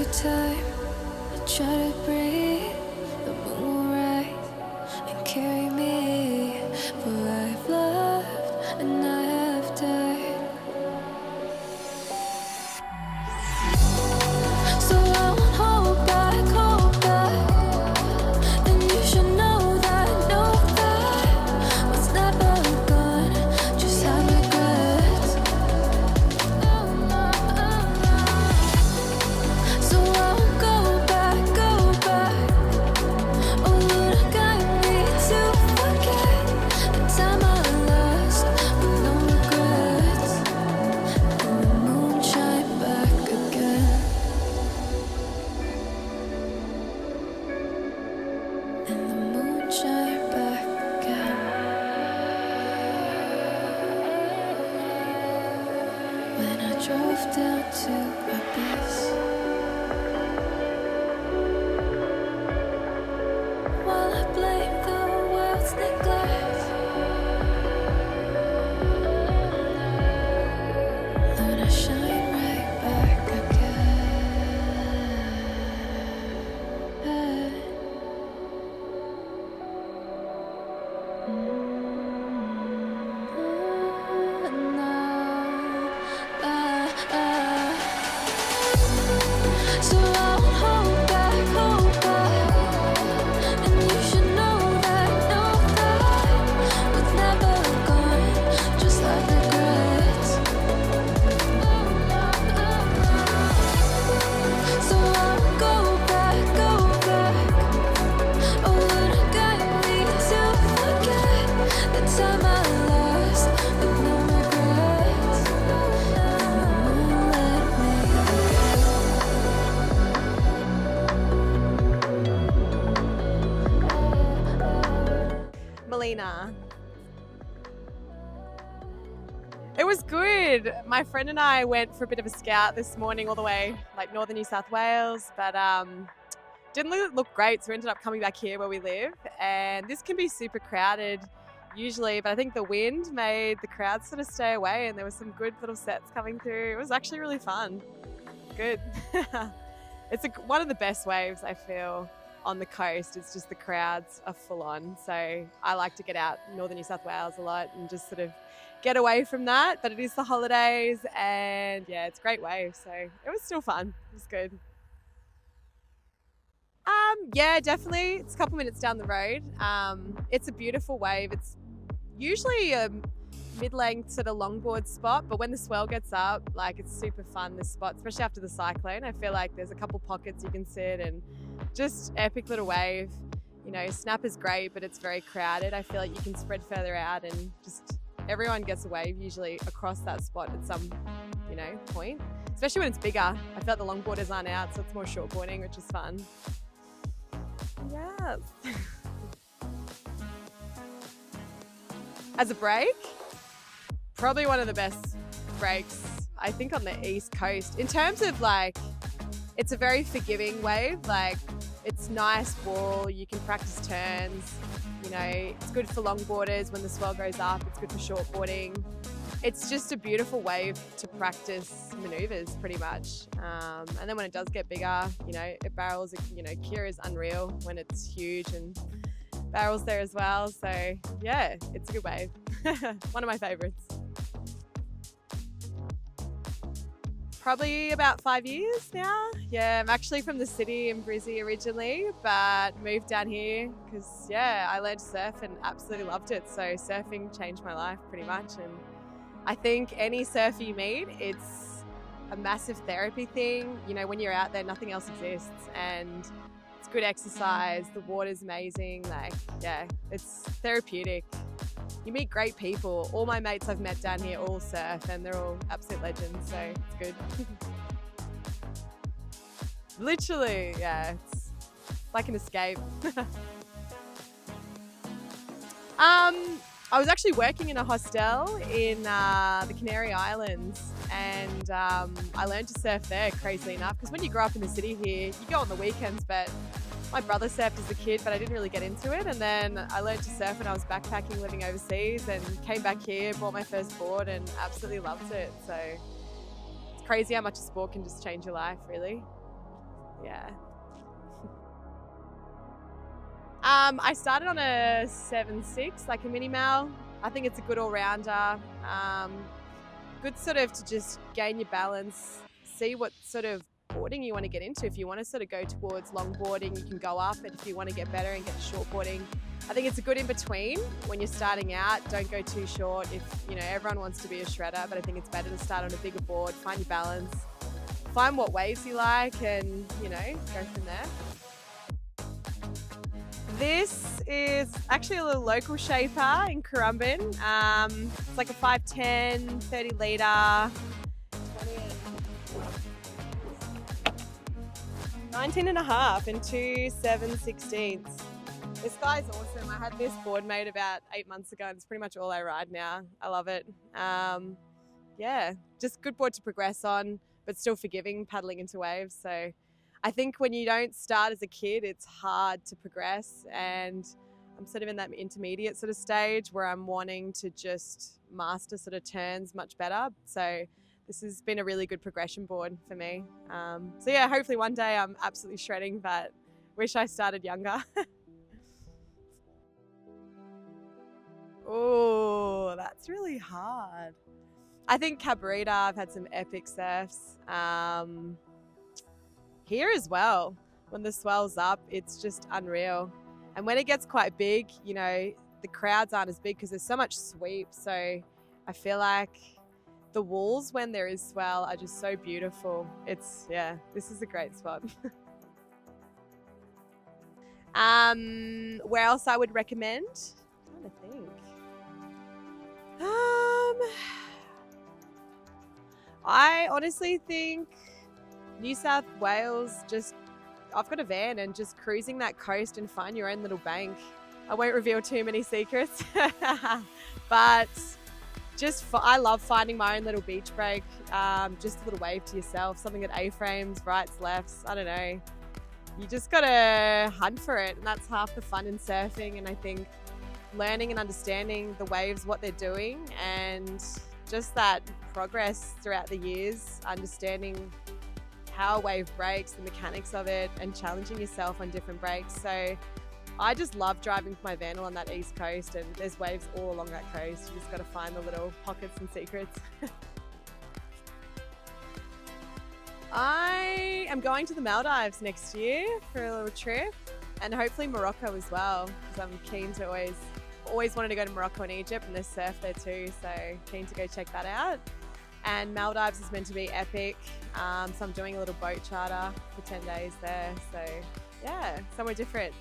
every time I try to breathe, the moon will rise and carry me. For I've loved and I have died. So I won't hold back, and you should know that what's never gone just have regrets. So I won't go back. Oh, Lord, guide me to forget the time I lost with no regrets. And the moon shine back again. And the moon shine back again. When I drove down to Abyss, while I blame the world's neglect, Lord, I shine right back again. So I won't hold back, and you should know that what's never gone just like regrets. So I won't go back. Oh, Lord, guide me to forget the time I lost with no regrets. And the moon let me Melina. It was good. My friend and I went for a bit of a scout this morning all the way like northern New South Wales, but didn't look great, so we ended up coming back here where we live. And this can be super crowded usually, but I think the wind made the crowd sort of stay away, and there were some good little sets coming through. It was actually really fun. Good. It's one of the best waves, I feel, on the coast. It's just the crowds are full on. So I like to get out in northern New South Wales a lot and just sort of get away from that. But it is the holidays, and yeah, it's a great wave. So it was still fun. It was good. Yeah, definitely. It's a couple minutes down the road. It's a beautiful wave. It's usually a mid-length sort of longboard spot, but when the swell gets up, like, it's super fun, this spot, especially after the cyclone. I feel like there's a couple pockets you can sit, and just epic little wave. You know, Snap is great, but it's very crowded. I feel like you can spread further out, and just everyone gets a wave usually across that spot at some, you know, point, especially when it's bigger. I feel like the longboarders aren't out, so it's more shortboarding, which is fun. Yes. As a break, probably one of the best breaks, I think, on the East Coast. In terms of, like, it's a very forgiving wave. Like, it's nice wall, you can practice turns, you know, it's good for longboarders when the swell goes up, it's good for shortboarding. It's just a beautiful wave to practice maneuvers, pretty much. And then when it does get bigger, you know, it barrels, you know, Kira is unreal when it's huge and barrels there as well. So yeah, it's a good wave. One of my favorites. Probably about 5 years now. Yeah, I'm actually from the city in Brizzy originally, but moved down here because, yeah, I learned to surf and absolutely loved it. So surfing changed my life pretty much. And I think any surfer you meet, it's a massive therapy thing. You know, when you're out there, nothing else exists, and it's good exercise. The water's amazing. Like, yeah, it's therapeutic. You meet great people. All my mates I've met down here all surf, and they're all absolute legends, so it's good. Literally, yeah, it's like an escape. I was actually working in a hostel in the Canary Islands, and I learned to surf there, crazily enough, because when you grow up in the city here, you go on the weekends, but my brother surfed as a kid, but I didn't really get into it. And then I learned to surf when I was backpacking, living overseas, and came back here, bought my first board, and absolutely loved it. So it's crazy how much a sport can just change your life, really. Yeah. I started on a 7.6, like a mini mal. I think it's a good all-rounder. Good sort of to just gain your balance, see what sort of boarding you want to get into. If you want to sort of go towards longboarding, you can go up, and if you want to get better and get to shortboarding, I think it's a good in between when you're starting out. Don't go too short. If everyone wants to be a shredder, but I think it's better to start on a bigger board, find your balance, find what waves you like, and go from there. This is actually a little local shaper in Currumbin. It's like a 5'10", 30 litre, 19 and a half and 2 7/16. This guy's awesome. I had this board made about 8 months ago, and it's pretty much all I ride now. I love it. Yeah, just good board to progress on, but still forgiving paddling into waves. So I think when you don't start as a kid, it's hard to progress, and I'm sort of in that intermediate sort of stage where I'm wanting to just master sort of turns much better. So this has been a really good progression board for me. So yeah, hopefully one day I'm absolutely shredding, but wish I started younger. Oh, that's really hard. I think Cabarita, I've had some epic surfs. Here as well, when the swell's up, it's just unreal. And when it gets quite big, the crowds aren't as big because there's so much sweep. So I feel like the walls when there is swell are just so beautiful. This is a great spot. Where else I would recommend? I'm trying to think. I honestly think New South Wales, I've got a van, and just cruising that coast and find your own little bank. I won't reveal too many secrets, but I love finding my own little beach break. Just a little wave to yourself, something at A-frames, rights, lefts, I don't know. You just gotta hunt for it, and that's half the fun in surfing. And I think learning and understanding the waves, what they're doing, and just that progress throughout the years, understanding how a wave breaks, the mechanics of it, and challenging yourself on different breaks. So I just love driving my van along that east coast, and there's waves all along that coast. You just got to find the little pockets and secrets. I am going to the Maldives next year for a little trip, and hopefully Morocco as well, because I'm keen to always wanted to go to Morocco and Egypt, and there's surf there too, so keen to go check that out. And Maldives is meant to be epic, so I'm doing a little boat charter for 10 days there. So yeah, somewhere different.